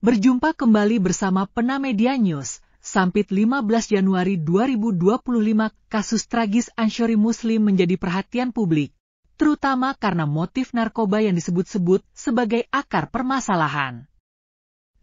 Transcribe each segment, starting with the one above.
Berjumpa kembali bersama Penamedia News, Sampit 15 Januari 2025, kasus tragis Ansyori Muslim menjadi perhatian publik, terutama karena motif narkoba yang disebut-sebut sebagai akar permasalahan.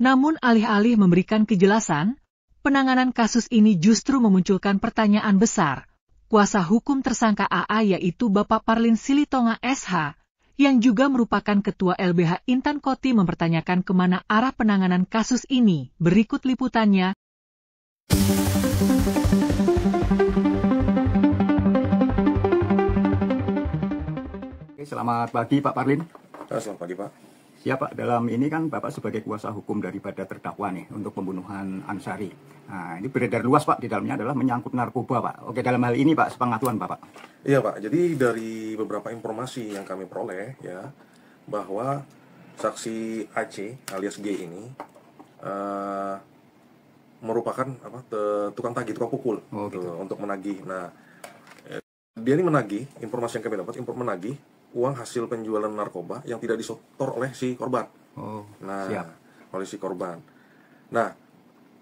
Namun alih-alih memberikan kejelasan, penanganan kasus ini justru memunculkan pertanyaan besar. Kuasa hukum tersangka AA yaitu Bapak Parlin Silitonga SH, yang juga merupakan Ketua LBH Intan Koti mempertanyakan kemana arah penanganan kasus ini. Berikut liputannya. Selamat pagi Pak Parlin. Selamat pagi Pak. Ya Pak, dalam ini kan Bapak sebagai kuasa hukum daripada terdakwa nih untuk pembunuhan Ansyari. Nah, ini beredar luas Pak, di dalamnya adalah menyangkut narkoba Pak. Oke, dalam hal ini Pak, sepengetahuan Bapak. Iya Pak, jadi dari beberapa informasi yang kami peroleh ya, bahwa saksi AC alias G ini merupakan tukang tagih, tukang pukul gitu, untuk menagih. Nah, dia ini menagih, informasi yang kami dapat, menagih uang hasil penjualan narkoba yang tidak disetor oleh si korban. Siap. Oleh si korban. Nah,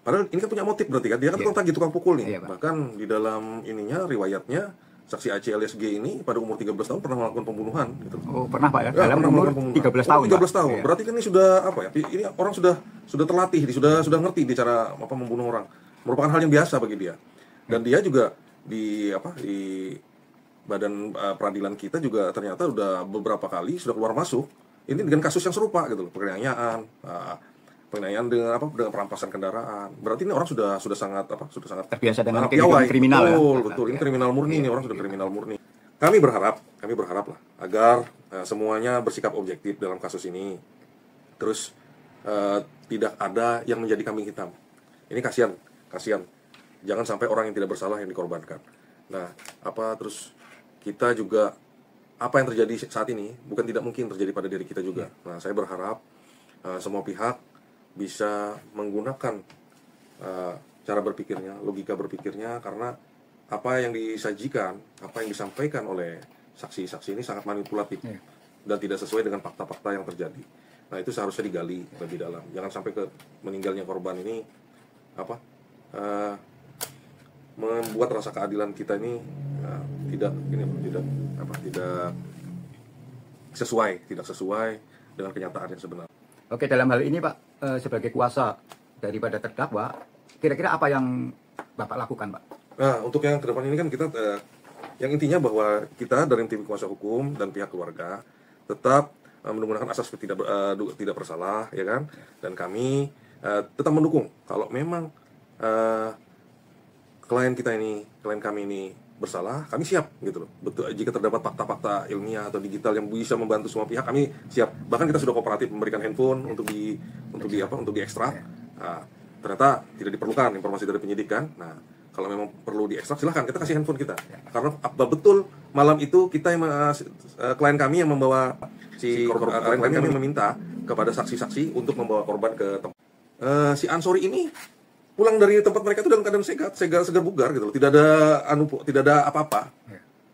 padahal ini kan punya motif berarti kan, dia kan tukang tagih, tukang pukul nih. Bahkan di dalam ininya, riwayatnya, saksi AC alias G ini pada umur 13 tahun pernah melakukan pembunuhan gitu. Oh, pernah Pak ya? Dalam umur 13 tahun. 13 tahun. Berarti kan ini sudah apa ya? Ini orang sudah terlatih, sudah ngerti di cara membunuh orang. Merupakan hal yang biasa bagi dia. Dan dia juga di badan peradilan kita juga ternyata udah beberapa kali sudah keluar masuk. Ini dengan kasus yang serupa gitu loh, penganiayaan dengan dengan perampasan kendaraan. Berarti ini orang sudah sangat terbiasa dengan kehidupan kriminal. Betul. Ini kriminal murni, ini orang sudah kriminal murni. Kami berharap lah agar semuanya bersikap objektif dalam kasus ini. Terus tidak ada yang menjadi kambing hitam. Ini kasihan. Jangan sampai orang yang tidak bersalah yang dikorbankan. Nah, terus kita juga apa yang terjadi saat ini bukan tidak mungkin terjadi pada diri kita juga. Nah, saya berharap semua pihak bisa menggunakan cara berpikirnya, logika berpikirnya, karena apa yang disajikan, apa yang disampaikan oleh saksi-saksi ini sangat manipulatif dan tidak sesuai dengan fakta-fakta yang terjadi. Nah, itu seharusnya digali lebih dalam. Jangan sampai ke meninggalnya korban ini membuat rasa keadilan kita ini tidak sesuai dengan kenyataan yang sebenarnya. Oke, dalam hal ini Pak, sebagai kuasa daripada terdakwa, kira-kira apa yang Bapak lakukan Pak? Nah, untuk yang ke depan ini kan kita yang intinya bahwa kita dari tim kuasa hukum dan pihak keluarga tetap menggunakan asas tidak bersalah, ya kan? Dan kami tetap mendukung kalau memang klien kami ini bersalah, kami siap gitu loh. Betul, jika terdapat fakta-fakta ilmiah atau digital yang bisa membantu semua pihak, kami siap. Bahkan kita sudah kooperatif memberikan handphone untuk diekstrak. Nah, ternyata tidak diperlukan informasi dari penyidikan. Nah, kalau memang perlu diekstrak, silahkan kita kasih handphone kita. Karena betul malam itu klien kami yang membawa klien kami meminta kepada saksi-saksi untuk membawa korban ke tempat. Si Ansyori ini pulang dari tempat mereka itu dalam keadaan segar bugar gitu loh. Tidak ada apa-apa.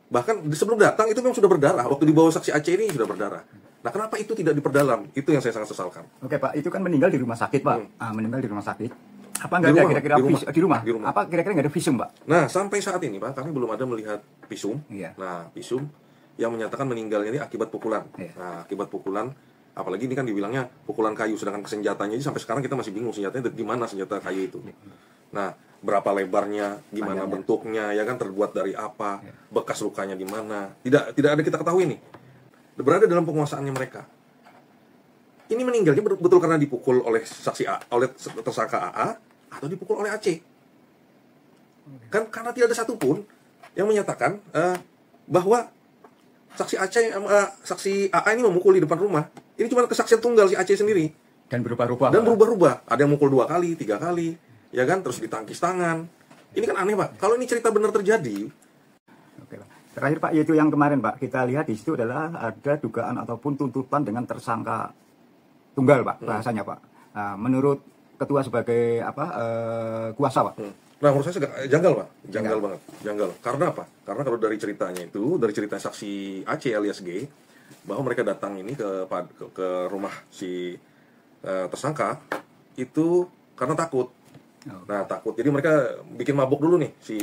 Bahkan sebelum datang itu memang sudah berdarah. Waktu dibawa saksi AC ini sudah berdarah. Nah, kenapa itu tidak diperdalam? Itu yang saya sangat sesalkan. Oke Pak, itu kan meninggal di rumah sakit Pak. Meninggal di rumah sakit. Apa nggak ada kira-kira di rumah? Apa kira-kira nggak ada visum Pak? Nah, sampai saat ini Pak, kami belum ada melihat visum. Nah, visum yang menyatakan meninggalnya ini akibat pukulan. Nah, akibat pukulan. Apalagi ini kan dibilangnya pukulan kayu, sedangkan senjatanya ini sampai sekarang kita masih bingung senjatanya di mana senjata kayu itu. Nah, berapa lebarnya, gimana bentuknya, ya kan, terbuat dari apa, bekas lukanya di mana, tidak ada kita ketahui nih. Berada dalam penguasaannya mereka. Ini meninggalnya betul karena dipukul oleh oleh tersangka AA atau dipukul oleh AC. Kan karena tidak ada satupun yang menyatakan bahwa saksi AA ini memukul di depan rumah. Ini cuma kesaksian tunggal si AC sendiri. Dan berubah-ubah. Ada yang mukul 2 kali, 3 kali, ya kan, terus ditangkis tangan. Ini kan aneh Pak. Kalau ini cerita benar terjadi. Oke Pak. Terakhir Pak, yaitu yang kemarin Pak, kita lihat di situ adalah ada dugaan ataupun tuntutan dengan tersangka tunggal Pak, bahasanya Pak. Nah, menurut ketua sebagai kuasa Pak. Nah, menurut saya janggal Pak, janggal banget, janggal. Karena apa? Karena kalau dari ceritanya itu, dari cerita saksi AC alias G, bahwa mereka datang ini ke rumah si tersangka itu karena takut. Nah, takut. Jadi mereka bikin mabuk dulu nih si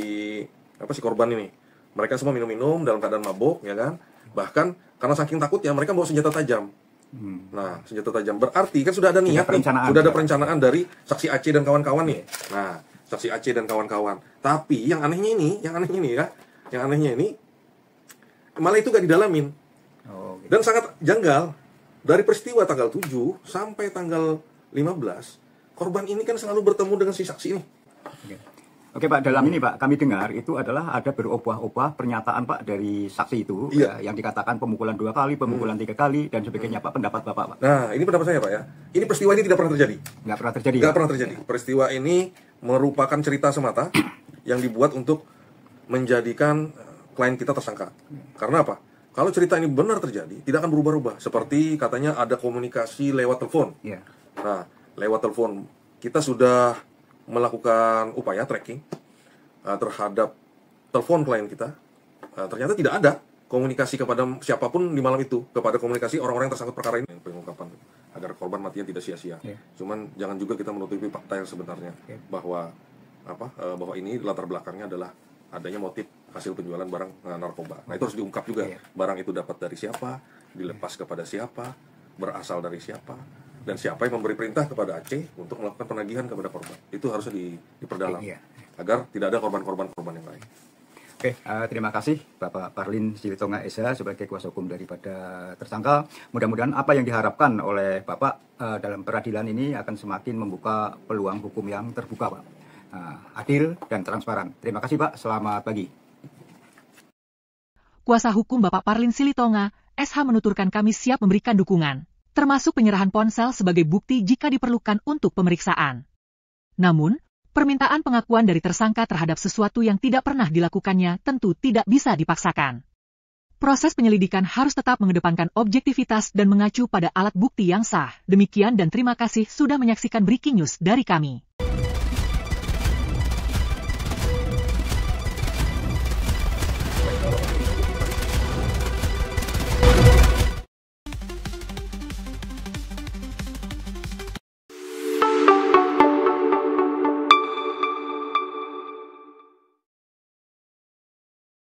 korban ini. Mereka semua minum-minum dalam keadaan mabuk, ya kan? Bahkan karena saking takutnya mereka bawa senjata tajam. Nah, senjata tajam berarti kan sudah ada niat nih, sudah ada perencanaan dari saksi Aceh dan kawan-kawan nih. Nah, saksi Aceh dan kawan-kawan. Tapi yang anehnya ini malah itu gak didalamin. Dan sangat janggal. Dari peristiwa tanggal 7 sampai tanggal 15, korban ini kan selalu bertemu dengan si saksi ini. Oke Pak, dalam ini Pak, kami dengar itu adalah ada berubah-ubah pernyataan Pak dari saksi itu, yang dikatakan pemukulan 2 kali, pemukulan 3 kali, dan sebagainya Pak. Pendapat Bapak Pak? Nah, ini pendapat saya Pak ya. Ini peristiwa ini tidak pernah terjadi. Nggak pernah terjadi. Nggak pernah terjadi. Peristiwa ini merupakan cerita semata yang dibuat untuk menjadikan klien kita tersangka. Karena apa? Kalau cerita ini benar terjadi, tidak akan berubah-ubah. Seperti katanya ada komunikasi lewat telepon. Nah, lewat telepon kita sudah melakukan upaya tracking terhadap telepon klien kita. Ternyata tidak ada komunikasi kepada siapapun di malam itu, kepada komunikasi orang-orang yang tersangkut perkara ini. Pengungkapan agar korban matinya tidak sia-sia. Cuman jangan juga kita menutupi fakta yang sebenarnya bahwa ini latar belakangnya adalah adanya motif hasil penjualan barang narkoba. Nah, itu harus diungkap juga. Barang itu dapat dari siapa, dilepas kepada siapa, berasal dari siapa, dan siapa yang memberi perintah kepada Aceh untuk melakukan penagihan kepada korban. Itu harusnya diperdalam agar tidak ada korban-korban yang lain. Oke, terima kasih Bapak Parlin Silitonga Esa sebagai kuasa hukum daripada tersangka. Mudah-mudahan apa yang diharapkan oleh Bapak dalam peradilan ini akan semakin membuka peluang hukum yang terbuka, Pak. Adil dan transparan. Terima kasih Pak, selamat pagi. Kuasa hukum Bapak Parlin Silitonga, SH menuturkan kami siap memberikan dukungan, termasuk penyerahan ponsel sebagai bukti jika diperlukan untuk pemeriksaan. Namun, permintaan pengakuan dari tersangka terhadap sesuatu yang tidak pernah dilakukannya tentu tidak bisa dipaksakan. Proses penyelidikan harus tetap mengedepankan objektivitas dan mengacu pada alat bukti yang sah. Demikian dan terima kasih sudah menyaksikan Breaking News dari kami.